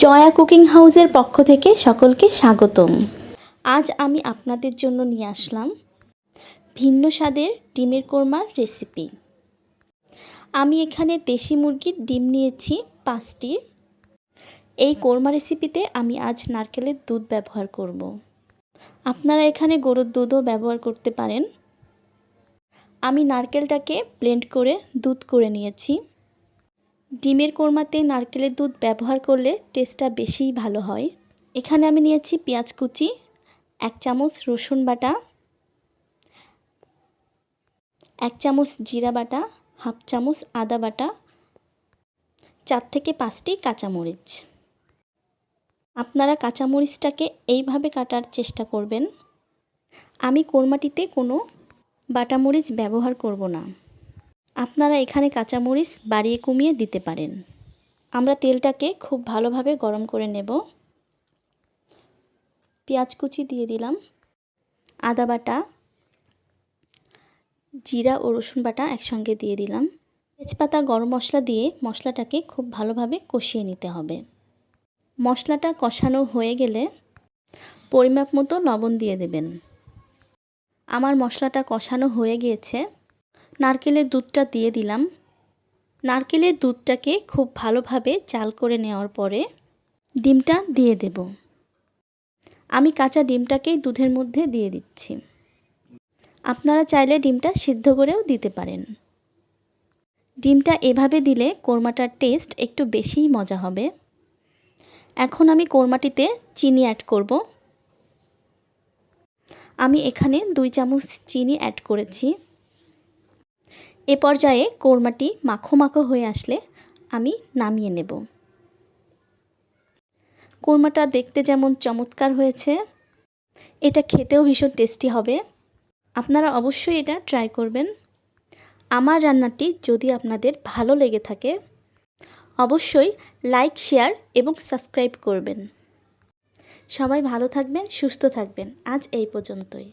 Jaya cooking হাউসের পক্ষ থেকে সকলকে স্বাগতম। আজ আমি আপনাদের জন্য নিয়ে আসলাম ভিন্ন স্বাদের ডিমের কোরমার রেসিপি। আমি এখানে দেশি মুরগির ডিম নিয়েছি 5টি। এই কোরমা রেসিপিতে আমি আজ নারকেলের দুধ ব্যবহার করব। আপনারা এখানে গরুর দুধও ব্যবহার করতে পারেন। আমি নারকেলটাকে ব্লেন্ড করে দুধ করে নিয়েছি। ডিমের কোরমাতে নারকেলের দুধ ব্যবহার করলে টেস্টটা বেশিই ভালো হয়। এখানে আমি নিয়েছি পেঁয়াজ কুচি, 1 চামচ রসুন বাটা, 1 চামচ জিরা বাটা, হাফ চামচ আদা বাটা, 4 থেকে 5টি কাঁচামরিচ। আপনারা কাঁচামরিচটাকে এইভাবে কাটার চেষ্টা করবেন। আমি কোরমাটিতে কোনো বাটামরিচ ব্যবহার করব না। আপনারা এখানে কাঁচামরিচ বাড়িয়ে কমিয়ে দিতে পারেন। আমরা তেলটাকে খুব ভালোভাবে গরম করে নেব। পেঁয়াজ কুচি দিয়ে দিলাম, আদা বাটা, জিরা ও রসুন বাটা একসঙ্গে দিয়ে দিলাম। তেজপাতা, গরম মশলা দিয়ে মশলাটাকে খুব ভালোভাবে কষিয়ে নিতে হবে। মশলাটা কষানো হয়ে গেলে পরিমাপ মতো লবণ দিয়ে দেবেন। আমার মশলাটা কষানো হয়ে গিয়েছে। নারকেলের দুধটা দিয়ে দিলাম। নারকেলের দুধটাকে খুব ভালোভাবে জাল করে নেওয়ার পরে ডিমটা দিয়ে দেব। আমি কাঁচা ডিমটাকেই দুধের মধ্যে দিয়ে দিচ্ছি। আপনারা চাইলে ডিমটা সিদ্ধ করেও দিতে পারেন। ডিমটা এভাবে দিলে কোরমাটার টেস্ট একটু বেশিই মজা হবে। এখন আমি কোরমাটিতে চিনি অ্যাড করব। আমি এখানে 2 চামচ চিনি অ্যাড করেছি। এ পর্যায়ে কোরমাটি মাখো মাখো হয়ে আসলে আমি নামিয়ে নেব। কোরমাটা দেখতে যেমন চমৎকার হয়েছে, এটা খেতেও ভীষণ টেস্টি হবে। আপনারা অবশ্যই এটা ট্রাই করবেন। আমার রান্নাটি যদি আপনাদের ভালো লেগে থাকে অবশ্যই লাইক, শেয়ার এবং সাবস্ক্রাইব করবেন। সবাই ভালো থাকবেন, সুস্থ থাকবেন। আজ এই পর্যন্তই।